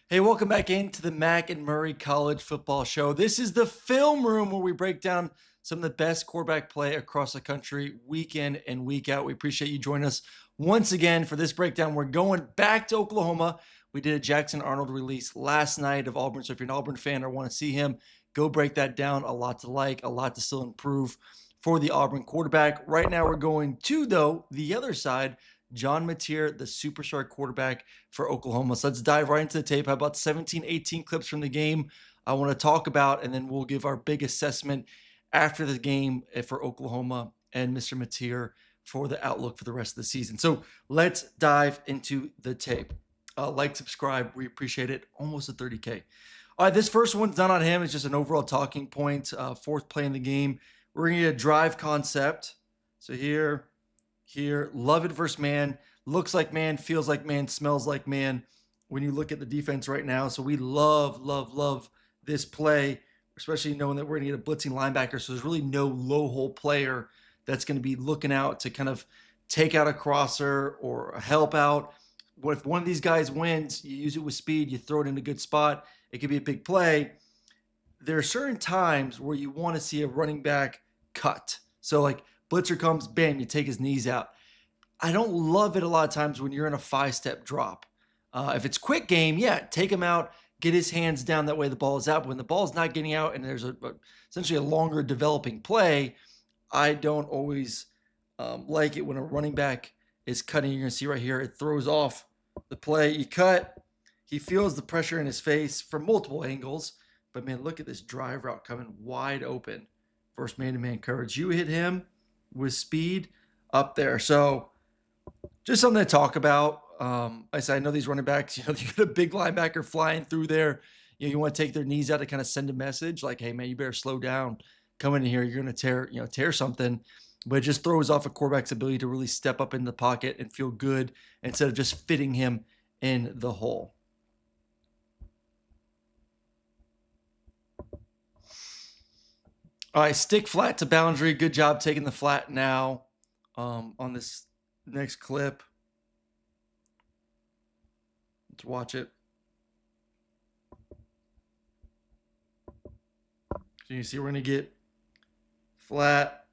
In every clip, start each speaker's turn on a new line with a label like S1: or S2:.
S1: Hey, welcome back into the Mac and Murray College Football Show. This is the film room where we break down some of the best quarterback play across the country week in and week out. We appreciate you joining us once again for this breakdown. We're going back to Oklahoma. We did a Jackson Arnold release last night of Auburn. So if you're an Auburn fan or want to see him, go break that down. A lot to like, a lot to still improve for the Auburn quarterback. Right now, we're going to, though, the other side. John Mateer, the superstar quarterback for Oklahoma. So let's dive right into the tape. How about 17, 18 clips from the game I want to talk about, and then we'll give our big assessment after the game for Oklahoma and Mr. Mateer for the outlook for the rest of the season. So let's dive into the tape. Like, subscribe. We appreciate it. Almost at 30K. All right, this first one's not on him. It's just an overall talking point. Fourth play in the game. We're going to get a drive concept. So here, love it versus man. Looks like man, feels like man, smells like man when you look at the defense right now. So we love this play, especially knowing that we're going to get a blitzing linebacker. So there's really no low hole player that's going to be looking out to kind of take out a crosser or help out. What if one of these guys wins, you use it with speed, you throw it in a good spot, it could be a big play. There are certain times where you want to see a running back cut. So like blitzer comes, bam, you take his knees out. I don't love it a lot of times when you're in a 5-step drop. If it's quick game, yeah, take him out, get his hands down. That way the ball is out. But when the ball is not getting out and there's essentially a longer developing play, I don't always like it when a running back is cutting. You're going to see right here, it throws off the play. You cut. He feels the pressure in his face from multiple angles. But, man, look at this drive route coming wide open. First man-to-man coverage. You hit him with speed up there. So just something to talk about. I said, I know these running backs, you got a big linebacker flying through there. You want to take their knees out to kind of send a message like, hey, man, you better slow down. Come in here. You're going to tear something. But it just throws off a quarterback's ability to really step up in the pocket and feel good instead of just fitting him in the hole. All right, stick flat to boundary. Good job taking the flat now on this next clip. Let's watch it. So you see we're going to get flat,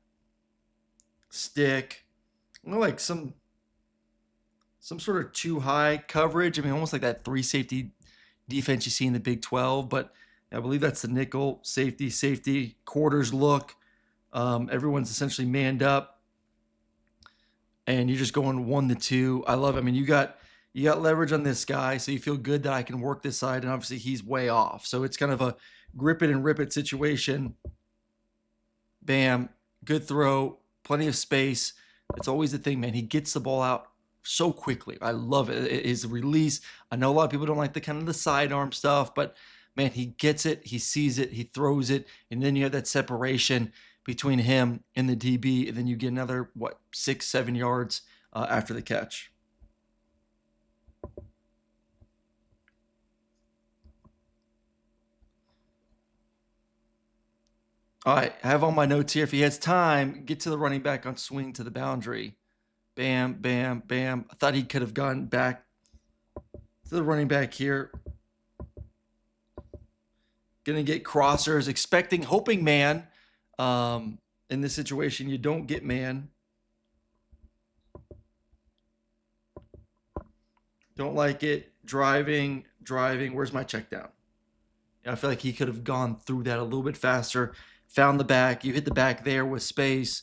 S1: stick, like some sort of too high coverage. I mean, almost like that 3 safety defense you see in the Big 12, but I believe that's the nickel safety quarters look. Everyone's essentially manned up, and you're just going 1 to 2. I love it. I mean, you got leverage on this guy, so you feel good that I can work this side, and obviously he's way off. So it's kind of a grip it and rip it situation. Bam, good throw, plenty of space. It's always the thing, man. He gets the ball out so quickly. I love it. His release. I know a lot of people don't like the kind of the sidearm stuff, but man, he gets it, he sees it, he throws it, and then you have that separation between him and the DB, and then you get another 6-7 yards after the catch. All right, I have all my notes here. If he has time, get to the running back on swing to the boundary. Bam, bam, bam. I thought he could have gone back to the running back here. Gonna get crossers, hoping man. In this situation, you don't get man. Don't like it. Driving. Where's my check down? I feel like he could have gone through that a little bit faster. Found the back. You hit the back there with space.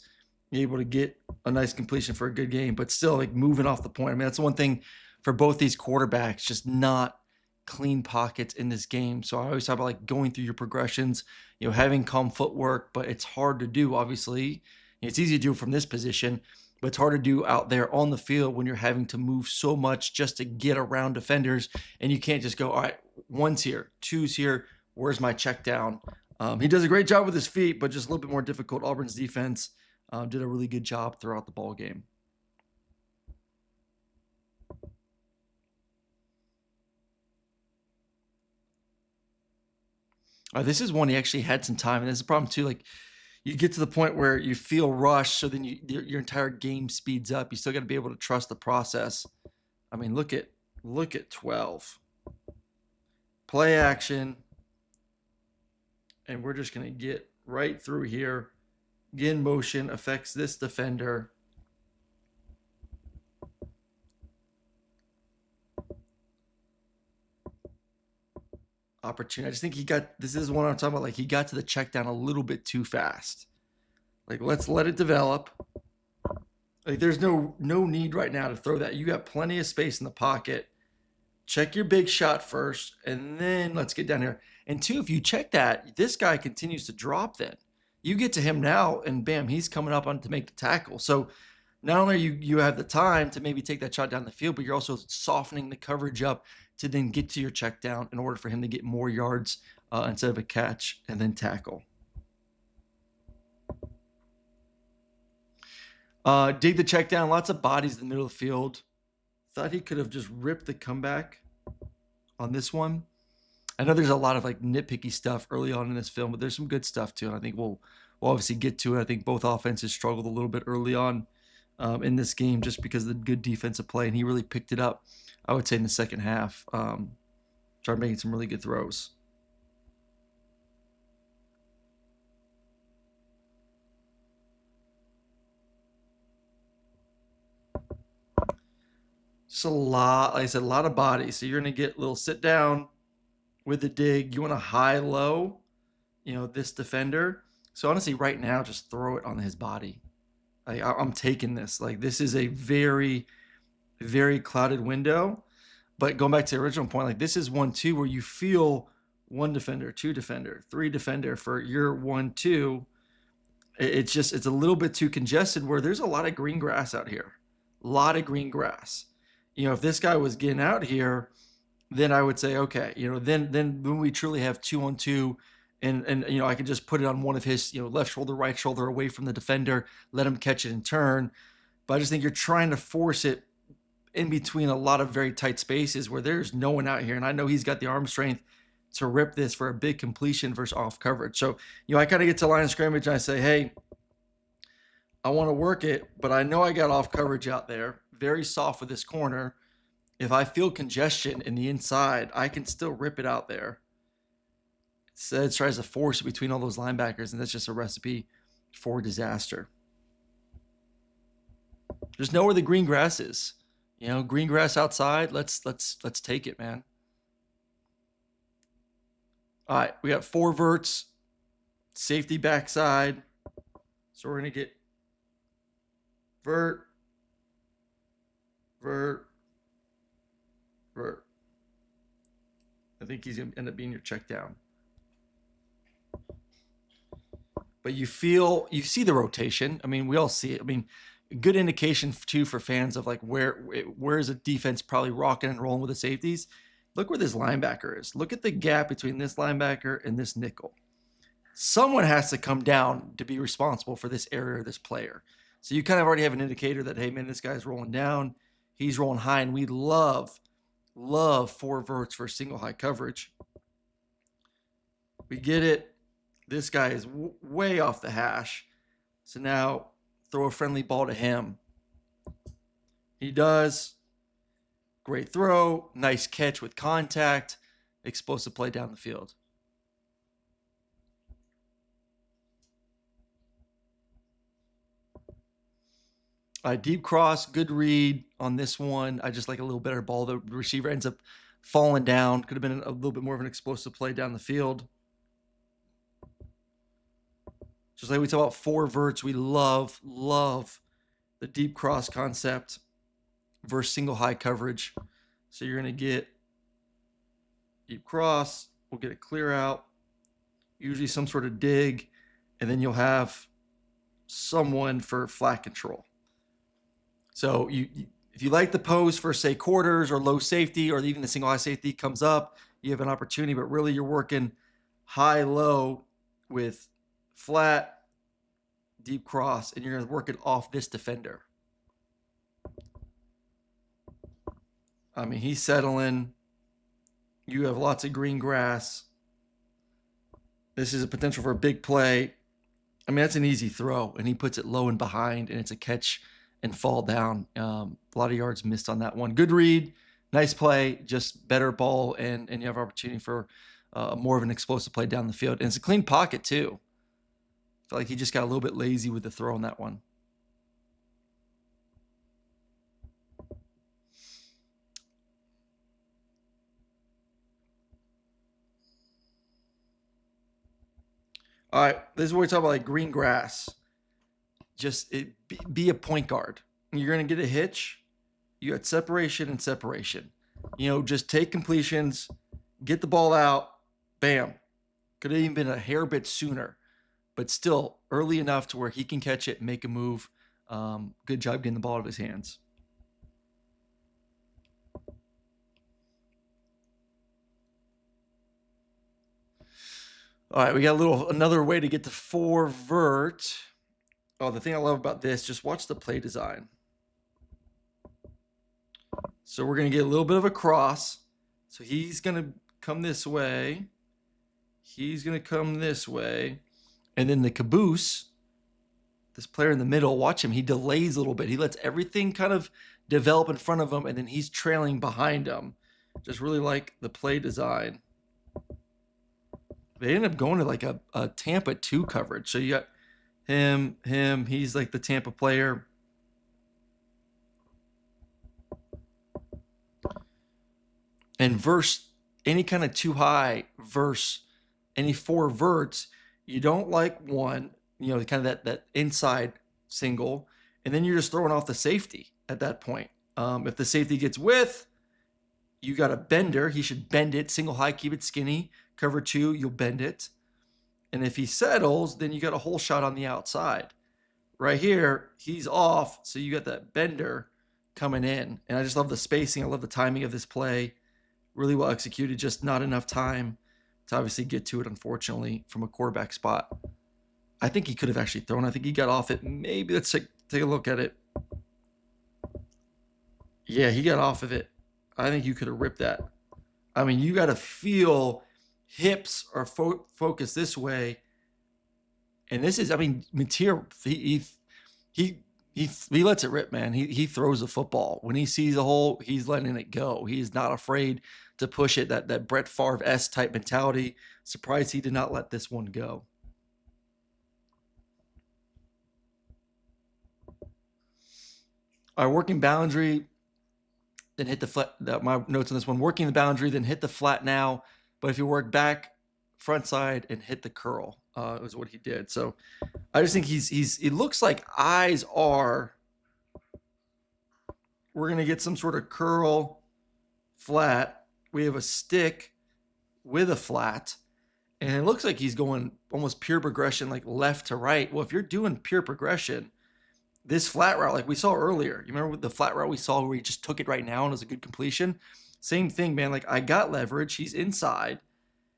S1: You're able to get a nice completion for a good game, but still like moving off the point. I mean, that's one thing for both these quarterbacks, just not clean pockets in this game. So I always talk about like going through your progressions, having calm footwork, but it's hard to do, obviously. It's easy to do from this position, but it's hard to do out there on the field when you're having to move so much just to get around defenders. And you can't just go, all right, 1's here, 2's here. Where's my check down? He does a great job with his feet, but just a little bit more difficult. Auburn's defense did a really good job throughout the ball game. This is one he actually had some time, and there's a problem too. Like you get to the point where you feel rushed, so then your entire game speeds up. You still got to be able to trust the process. I mean, look at 12. play action, and we're just going to get right through here. Get in motion, affects this defender. Opportunity. I just think this is one I'm talking about. Like, he got to the check down a little bit too fast. Like, let's let it develop. Like, there's no need right now to throw that. You got plenty of space in the pocket. Check your big shot first, and then let's get down here. And two, if you check that, this guy continues to drop then. You get to him now, and bam, he's coming up on to make the tackle. So not only you have the time to maybe take that shot down the field, but you're also softening the coverage up to then get to your check down in order for him to get more yards instead of a catch and then tackle. Dig the check down. Lots of bodies in the middle of the field. Thought he could have just ripped the comeback on this one. I know there's a lot of like nitpicky stuff early on in this film, but there's some good stuff too. And I think we'll obviously get to it. I think both offenses struggled a little bit early on in this game just because of the good defensive play, and he really picked it up, I would say, in the second half. Started making some really good throws. Just a lot, like I said, a lot of bodies. So you're going to get a little sit down with the dig. You want to high low, this defender. So honestly, right now, just throw it on his body. I'm taking this. Like, this is a very, very clouded window. But going back to the original point, like, this is 1-2 where you feel one defender, two defender, three defender for your 1-2. It's a little bit too congested where there's a lot of green grass out here. A lot of green grass. If this guy was getting out here, then I would say, okay, then when we truly have 2-on-2, and I can just put it on one of his, left shoulder, right shoulder, away from the defender, let him catch it and turn. But I just think you're trying to force it in between a lot of very tight spaces where there's no one out here. And I know he's got the arm strength to rip this for a big completion versus off coverage. So, I kind of get to line of scrimmage and I say, hey, I want to work it, but I know I got off coverage out there. Very soft with this corner. If I feel congestion in the inside, I can still rip it out there. Instead, it tries to force it between all those linebackers, and that's just a recipe for disaster. Just know where the green grass is. Green grass outside. Let's take it, man. All right, we got 4 verts, safety backside. So we're gonna get vert, vert, vert. I think he's gonna end up being your check down. But you see the rotation. I mean, we all see it. I mean, good indication too for fans of like where is a defense probably rocking and rolling with the safeties. Look where this linebacker is. Look at the gap between this linebacker and this nickel. Someone has to come down to be responsible for this area of this player. So you kind of already have an indicator that, hey man, this guy's rolling down, he's rolling high, and we love 4 verts for single high coverage. We get it. This guy is way off the hash. So now throw a friendly ball to him. He does. Great throw. Nice catch with contact. Explosive play down the field. Deep cross. Good read on this one. I just like a little better ball. The receiver ends up falling down. Could have been a little bit more of an explosive play down the field. Just like we talk about 4 verts, we love the deep cross concept versus single high coverage. So you're going to get deep cross. We'll get a clear out, usually some sort of dig, and then you'll have someone for flat control. So if you like the pose for, say, quarters or low safety, or even the single high safety comes up, you have an opportunity, but really you're working high-low with flat, deep cross, and you're going to work it off this defender. I mean, he's settling. You have lots of green grass. This is a potential for a big play. I mean, that's an easy throw, and he puts it low and behind, and it's a catch and fall down. A lot of yards missed on that one. Good read. Nice play, just better ball, and you have opportunity for more of an explosive play down the field. And it's a clean pocket, too. I feel like he just got a little bit lazy with the throw on that one. All right, this is where we talk about like green grass. Just be a point guard. You're going to get a hitch. You got separation and separation. Just take completions, get the ball out, bam. Could have even been a hair bit sooner, but still early enough to where he can catch it, make a move. Good job getting the ball out of his hands. All right, we got another way to get to 4 vert. Oh, the thing I love about this, just watch the play design. So we're going to get a little bit of a cross. So he's going to come this way. He's going to come this way. And then the caboose, this player in the middle, watch him. He delays a little bit. He lets everything kind of develop in front of him, and then he's trailing behind him. Just really like the play design. They end up going to like a Tampa 2 coverage. So you got him. He's like the Tampa player. And verse any kind of too high verse any 4 verts, you don't like one, kind of that inside single, and then you're just throwing off the safety at that point. If the safety gets width, you got a bender. He should bend it. Single high, keep it skinny. Cover 2, you'll bend it. And if he settles, then you got a hole shot on the outside. Right here, he's off, so you got that bender coming in. And I just love the spacing. I love the timing of this play. Really well executed, just not enough time to obviously get to it, unfortunately, from a quarterback spot. I think he could have actually thrown. I think he got off it. Maybe let's take a look at it. Yeah, he got off of it. I think you could have ripped that. I mean, you got to feel hips are focused this way. And this is, I mean, Mateer, he lets it rip, man. He throws the football. When he sees a hole, he's letting it go. He's not afraid to push it. That Brett Favre-esque type mentality. Surprised he did not let this one go. All right, working boundary, then hit the flat. My notes on this one: working the boundary, then hit the flat now. But if you work back, front side, and hit the curl, is what he did. So I just think it looks like eyes are. We're gonna get some sort of curl, flat. We have a stick with a flat, and it looks like he's going almost pure progression, like left to right. Well, if you're doing pure progression, this flat route, like we saw earlier, you remember the flat route we saw where he just took it right now and it was a good completion? Same thing, man. Like I got leverage. He's inside.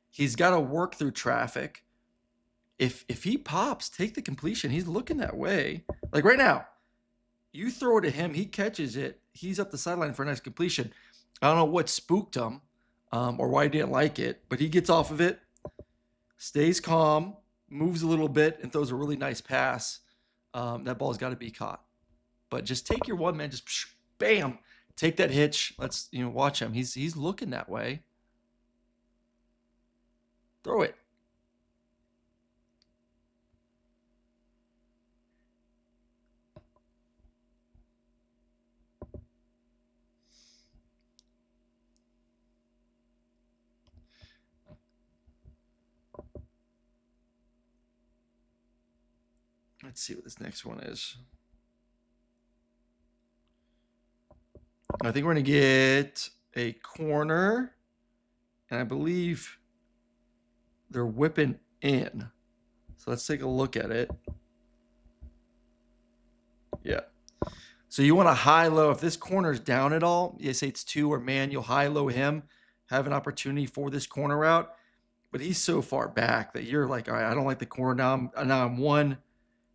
S1: He's got to work through traffic. If he pops, take the completion. He's looking that way. Like right now, you throw it to him, he catches it. He's up the sideline for a nice completion. I don't know what spooked him or why he didn't like it, but he gets off of it, stays calm, moves a little bit, and throws a really nice pass. That ball's got to be caught. But just take your one, man. Just bam, take that hitch. Let's watch him. He's looking that way. Throw it. Let's see what this next one is. I think we're going to get a corner, and I believe they're whipping in. So let's take a look at it. Yeah. So you want to high-low. If this corner's down at all, you say it's 2 or man, you'll high-low him, have an opportunity for this corner route. But he's so far back that you're like, all right, I don't like the corner now. I'm 1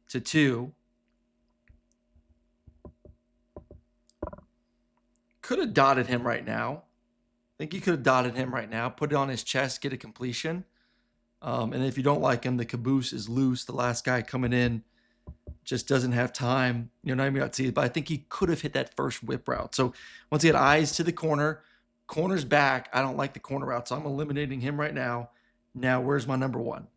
S1: to 2. Could have dotted him right now. I think you could have dotted him right now, put it on his chest, get a completion. And if you don't like him, the caboose is loose. The last guy coming in just doesn't have time. Not even got to see it, but I think he could have hit that first whip route. So once he had eyes to the corner's back. I don't like the corner route, so I'm eliminating him right now. Now, where's my number one?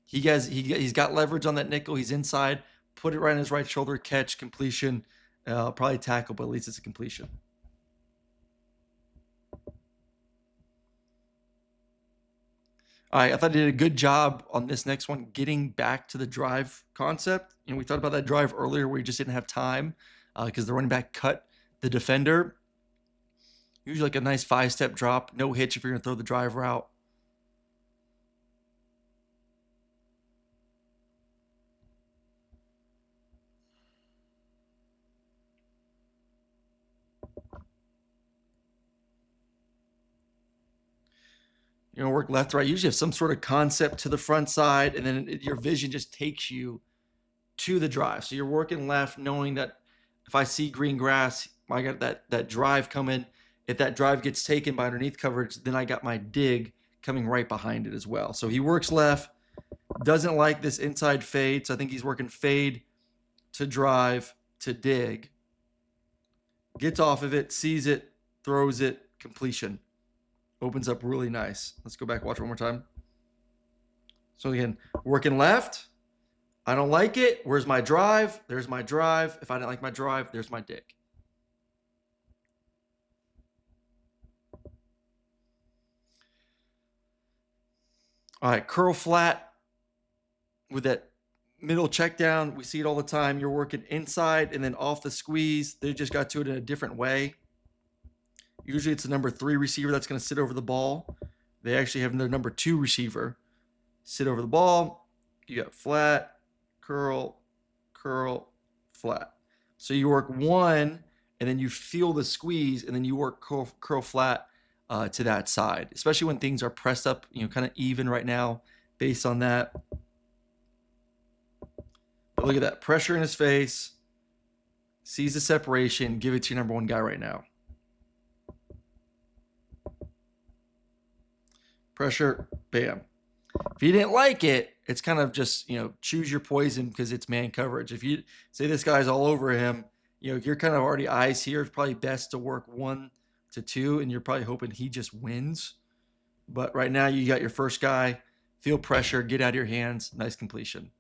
S1: He's got leverage on that nickel. He's inside. Put it right on his right shoulder. Catch, completion. Probably tackle, but at least it's a completion. All right, I thought he did a good job on this next one, getting back to the drive concept. We talked about that drive earlier where he just didn't have time because the running back cut the defender. Usually like a nice 5-step drop, no hitch if you're going to throw the drive route. Work left, right. Usually have some sort of concept to the front side, and then your vision just takes you to the drive. So you're working left, knowing that if I see green grass, I got that drive coming. If that drive gets taken by underneath coverage, then I got my dig coming right behind it as well. So he works left, doesn't like this inside fade. So I think he's working fade to drive to dig. Gets off of it, sees it, throws it, completion. Opens up really nice. Let's go back, watch one more time. So again, working left. I don't like it. Where's my drive? There's my drive. If I didn't like my drive, there's my dig. All right, curl flat with that middle check down. We see it all the time. You're working inside and then off the squeeze. They just got to it in a different way. Usually it's the number 3 receiver that's going to sit over the ball. They actually have their number 2 receiver sit over the ball. You got flat, curl, curl, flat. So you work one, and then you feel the squeeze, and then you work curl flat to that side, especially when things are pressed up, kind of even right now based on that. But look at that. Pressure in his face. Sees the separation. Give it to your number 1 guy right now. Pressure. Bam. If you didn't like it, it's kind of just, choose your poison because it's man coverage. If you say this guy's all over him, you're kind of already eyes here. It's probably best to work 1 to 2, and you're probably hoping he just wins. But right now you got your first guy. Feel pressure. Get out of your hands. Nice completion.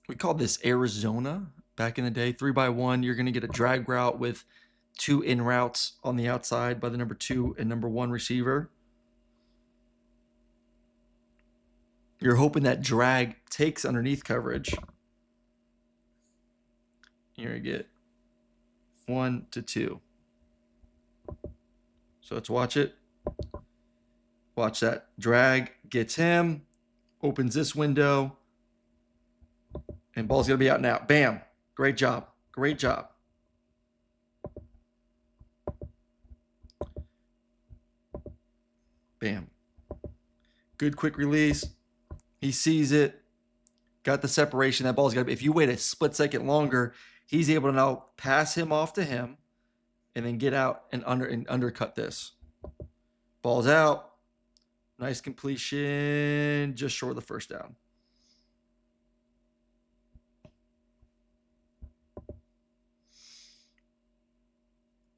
S1: We called this Arizona back in the day. 3x1. You're going to get a drag route with 2 in routes on the outside by the number 2 and number 1 receiver. You're hoping that drag takes underneath coverage. You're going to get 1 to 2. So let's watch it. Watch that. Drag gets him. Opens this window. And ball's going to be out now. Bam. Great job. Great job. Bam. Good quick release. He sees it. Got the separation. That ball's got to be. If you wait a split second longer, he's able to now pass him off to him and then get out and undercut this. Ball's out. Nice completion. Just short of the first down.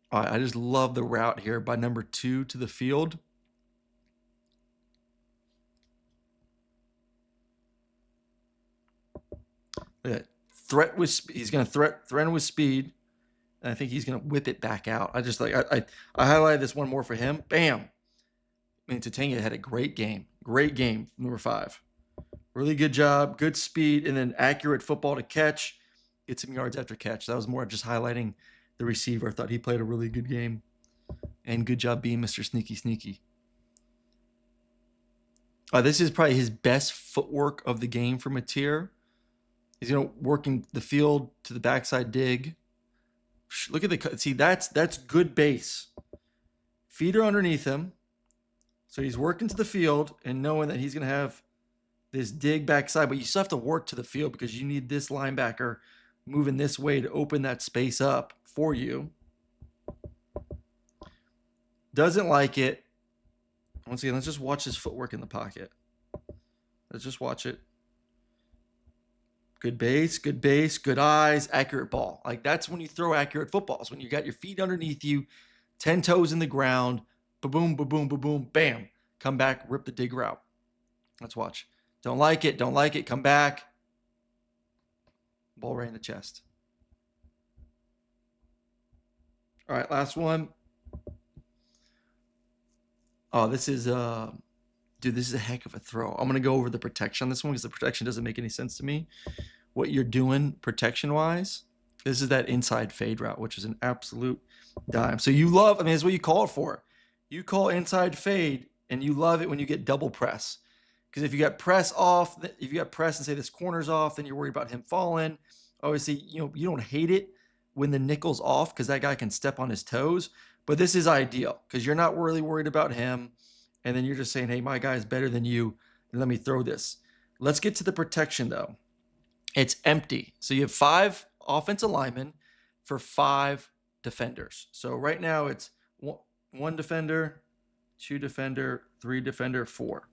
S1: All right, I just love the route here by number 2 to the field. Threat with he's going to threaten with speed, and I think he's going to whip it back out. I just I highlighted this one more for him. Bam! I mean, Tatanga had a great game, number 5. Really good job, good speed, and then accurate football to catch. Get some yards after catch. That was more just highlighting the receiver. I thought he played a really good game, and good job being Mr. Sneaky. This is probably his best footwork of the game for Mateer. He's working the field to the backside dig. Look at the see. That's good base. Feet are underneath him, so he's working to the field and knowing that he's going to have this dig backside. But you still have to work to the field because you need this linebacker moving this way to open that space up for you. Doesn't like it. Once again, let's just watch his footwork in the pocket. Let's just watch it. Good base, good eyes, accurate ball. Like that's when you throw accurate footballs. When you got your feet underneath you, 10 toes in the ground, ba-boom, ba-boom, ba-boom, bam. Come back, rip the dig route. Let's watch. Don't like it, come back. Ball right in the chest. All right, last one. Oh, this is dude, this is a heck of a throw. I'm gonna go over the protection on this one because the protection doesn't make any sense to me. What you're doing protection wise, this is that inside fade route, which is an absolute dime. So you love, I mean, it's what you call it for. You call inside fade, and you love it when you get double press. Because if you got press off, if you got press and say this corner's off, then you're worried about him falling. Obviously, you don't hate it when the nickel's off because that guy can step on his toes. But this is ideal because you're not really worried about him. And then you're just saying, hey, my guy's better than you. And let me throw this. Let's get to the protection, though. It's empty. So you have 5 offensive linemen for 5 defenders. So right now it's 1 defender, 2 defender, 3 defender, 4.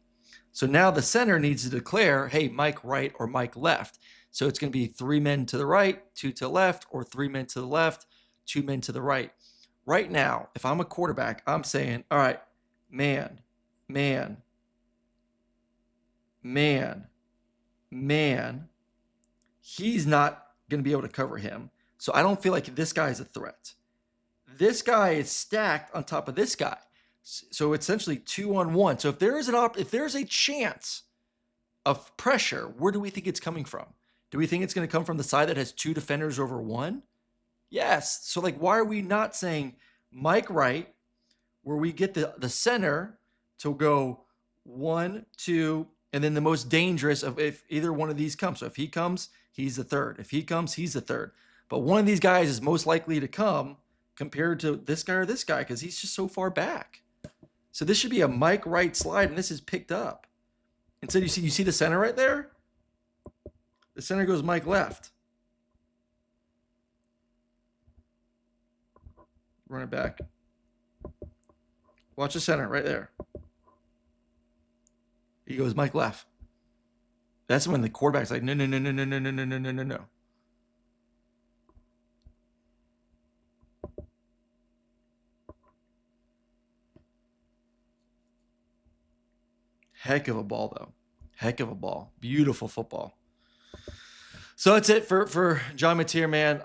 S1: So now the center needs to declare, hey, Mike right or Mike left. So it's going to be 3 men to the right, 2 to the left, or 3 men to the left, 2 men to the right. Right now, if I'm a quarterback, I'm saying, all right, man, man, man, man. He's not going to be able to cover him. So I don't feel like this guy is a threat. This guy is stacked on top of this guy. So essentially 2-on-1. So if there is if there's a chance of pressure, where do we think it's coming from? Do we think it's going to come from the side that has 2 defenders over 1? Yes. So like, why are we not saying Mike right, where we get the center to go 1, 2, and then the most dangerous of if either one of these comes. So if he comes, he's the third. If he comes, he's the third. But one of these guys is most likely to come compared to this guy or this guy because he's just so far back. So this should be a Mike right slide, and this is picked up. Instead, you see the center right there? The center goes Mike left. Run it back. Watch the center right there. He goes Mike left. That's when the quarterback's like, no. Heck of a ball, though. Heck of a ball. Beautiful football. So that's it for John Mateer, man.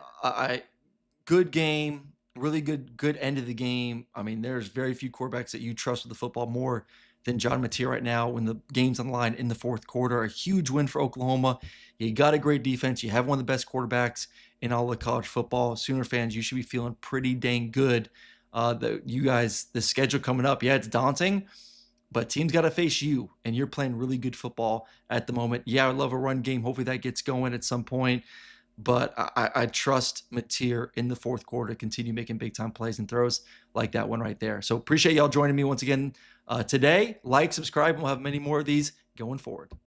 S1: Good game. Really good end of the game. I mean, there's very few quarterbacks that you trust with the football more than John Mateer right now when the game's on the line in the 4th quarter. A huge win for Oklahoma. You got a great defense. You have one of the best quarterbacks in all of college football. Sooner fans, you should be feeling pretty dang good. You guys, the schedule coming up, yeah, it's daunting, but teams got to face you, and you're playing really good football at the moment. Yeah, I love a run game. Hopefully that gets going at some point. But I trust Mateer in the 4th quarter to continue making big-time plays and throws like that one right there. So appreciate y'all joining me once again today. Like, subscribe, and we'll have many more of these going forward.